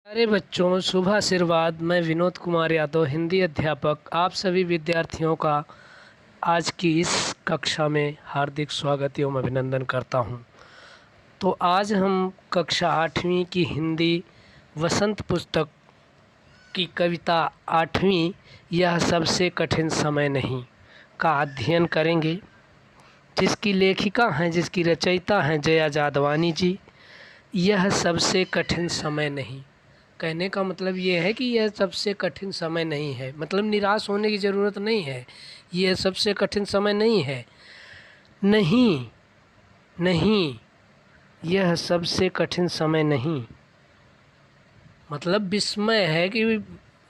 प्यारे बच्चों, शुभ आशीर्वाद। मैं विनोद कुमार यादव, हिंदी अध्यापक, आप सभी विद्यार्थियों का आज की इस कक्षा में हार्दिक स्वागत एवं अभिनंदन करता हूं। तो आज हम कक्षा 8वीं की हिंदी वसंत पुस्तक की कविता 8वीं यह सबसे कठिन समय नहीं का अध्ययन करेंगे, जिसकी लेखिका हैं, जिसकी रचयिता हैं जया जादवानी जी। यह सबसे कठिन समय नहीं कहने का मतलब ये है कि यह सबसे कठिन समय नहीं है, मतलब निराश होने की ज़रूरत नहीं है। यह सबसे कठिन समय नहीं है, नहीं नहीं, यह सबसे कठिन समय नहीं, मतलब विस्मय है कि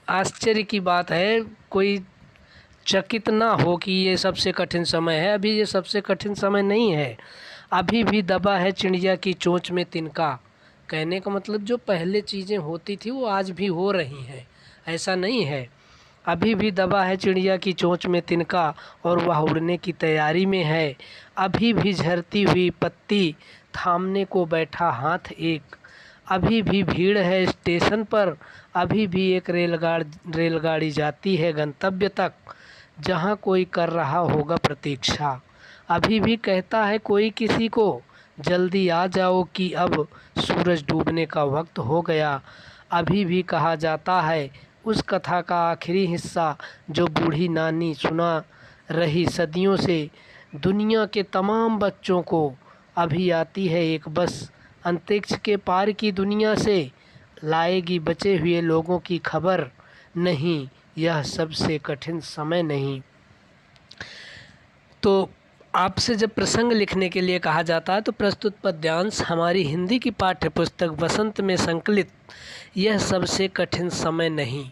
आश्चर्य की बात है, कोई चकित ना हो कि ये सबसे कठिन समय है। अभी ये सबसे कठिन समय नहीं है, अभी भी दबा है चिड़िया की चोंच में तिनका। कहने का मतलब जो पहले चीज़ें होती थी वो आज भी हो रही हैं, ऐसा नहीं है। अभी भी दबा है चिड़िया की चोंच में तिनका और वह उड़ने की तैयारी में है। अभी भी झरती हुई पत्ती थामने को बैठा हाथ एक। अभी भी भीड़ है स्टेशन पर, अभी भी एक रेलगाड़ी जाती है गंतव्य तक, जहाँ कोई कर रहा होगा प्रतीक्षा। अभी भी कहता है कोई किसी को, जल्दी आ जाओ कि अब सूरज डूबने का वक्त हो गया। अभी भी कहा जाता है उस कथा का आखिरी हिस्सा जो बूढ़ी नानी सुना रही सदियों से दुनिया के तमाम बच्चों को। अभी आती है एक बस अंतरिक्ष के पार की दुनिया से, लाएगी बचे हुए लोगों की खबर। नहीं, यह सबसे कठिन समय नहीं। तो आपसे जब प्रसंग लिखने के लिए कहा जाता है तो प्रस्तुत पद्यांश हमारी हिंदी की पाठ्य पुस्तक वसंत में संकलित यह सबसे कठिन समय नहीं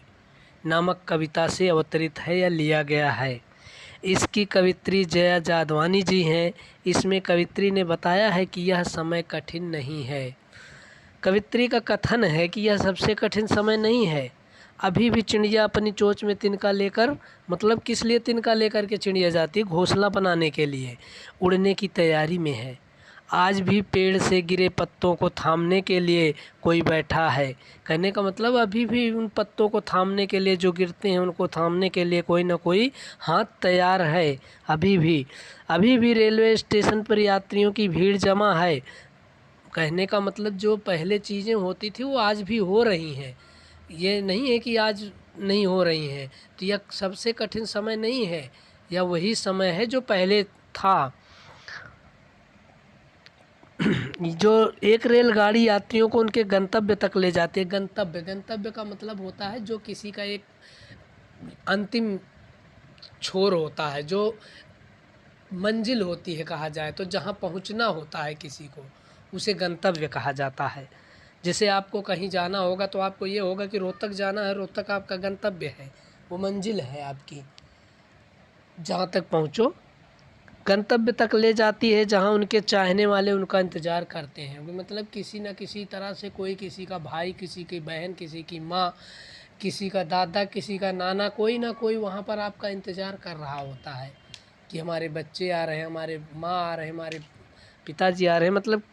नामक कविता से अवतरित है या लिया गया है। इसकी कवित्री जया जादवानी जी हैं। इसमें कवित्री ने बताया है कि यह समय कठिन नहीं है। कवित्री का कथन है कि यह सबसे कठिन समय नहीं है। अभी भी चिड़िया अपनी चोंच में तिनका लेकर, मतलब किस लिए तिनका लेकर के चिड़िया जाती है? घोंसला बनाने के लिए, उड़ने की तैयारी में है। आज भी पेड़ से गिरे पत्तों को थामने के लिए कोई बैठा है। कहने का मतलब अभी भी उन पत्तों को थामने के लिए, जो गिरते हैं उनको थामने के लिए कोई ना कोई हाथ तैयार है। अभी भी रेलवे स्टेशन पर यात्रियों की भीड़ जमा है। कहने का मतलब जो पहले चीज़ें होती थी वो आज भी हो रही हैं, ये नहीं है कि आज नहीं हो रही हैं। तो यह सबसे कठिन समय नहीं है, यह वही समय है जो पहले था। जो एक रेलगाड़ी यात्रियों को उनके गंतव्य तक ले जाती है। गंतव्य का मतलब होता है जो किसी का एक अंतिम छोर होता है, जो मंजिल होती है कहा जाए तो, जहाँ पहुँचना होता है किसी को, उसे गंतव्य कहा जाता है। जैसे आपको कहीं जाना होगा तो आपको ये होगा कि रोहतक जाना है, रोहतक आपका गंतव्य है, वो मंजिल है आपकी, जहाँ तक पहुँचो। गंतव्य तक ले जाती है जहाँ उनके चाहने वाले उनका इंतज़ार करते हैं। मतलब किसी न किसी तरह से कोई, किसी का भाई, किसी की बहन, किसी की माँ, किसी का दादा, किसी का नाना, कोई ना कोई वहाँ पर आपका इंतज़ार कर रहा होता है कि हमारे बच्चे आ रहे हैं, हमारे माँ आ रहे हैं, हमारे पिताजी आ रहे हैं। मतलब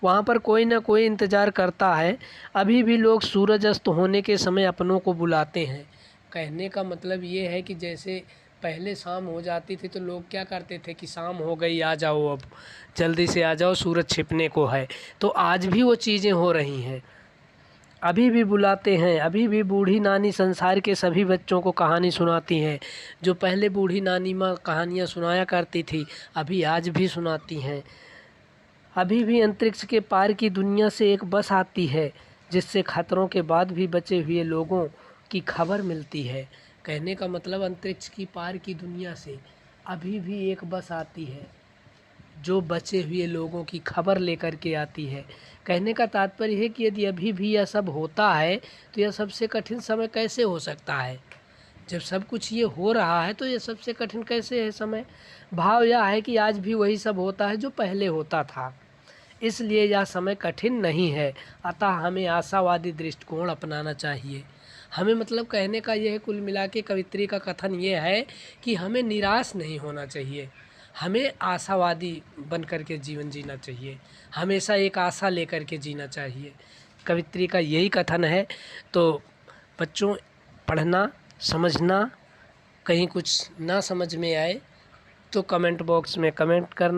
वहाँ पर कोई ना कोई इंतज़ार करता है। अभी भी लोग सूरज अस्त होने के समय अपनों को बुलाते हैं। कहने का मतलब ये है कि जैसे पहले शाम हो जाती थी तो लोग क्या करते थे कि शाम हो गई, आ जाओ, अब जल्दी से आ जाओ, सूरज छिपने को है। तो आज भी वो चीज़ें हो रही हैं, अभी भी बुलाते हैं। अभी भी बूढ़ी नानी संसार के सभी बच्चों को कहानी सुनाती हैं। जो पहले बूढ़ी नानी माँ कहानियाँ सुनाया करती थी, अभी आज भी सुनाती हैं। अभी भी अंतरिक्ष के पार की दुनिया से एक बस आती है, जिससे खतरों के बाद भी बचे हुए लोगों की खबर मिलती है। कहने का मतलब अंतरिक्ष की पार की दुनिया से अभी भी एक बस आती है, जो बचे हुए लोगों की खबर लेकर के आती है। कहने का तात्पर्य है कि यदि अभी भी यह सब होता है तो यह सबसे कठिन समय कैसे हो सकता है? जब सब कुछ ये हो रहा है तो ये सबसे कठिन कैसे है समय? भाव यह है कि आज भी वही सब होता है जो पहले होता था, इसलिए यह समय कठिन नहीं है। अतः हमें आशावादी दृष्टिकोण अपनाना चाहिए। हमें, मतलब कहने का यह है, कुल मिला के कवित्री का कथन ये है कि हमें निराश नहीं होना चाहिए, हमें आशावादी बन कर के जीवन जीना चाहिए, हमेशा एक आशा लेकर के जीना चाहिए। कवित्री का यही कथन है। तो बच्चों, पढ़ना, समझना, कहीं कुछ ना समझ में आए तो कमेंट बॉक्स में कमेंट करना।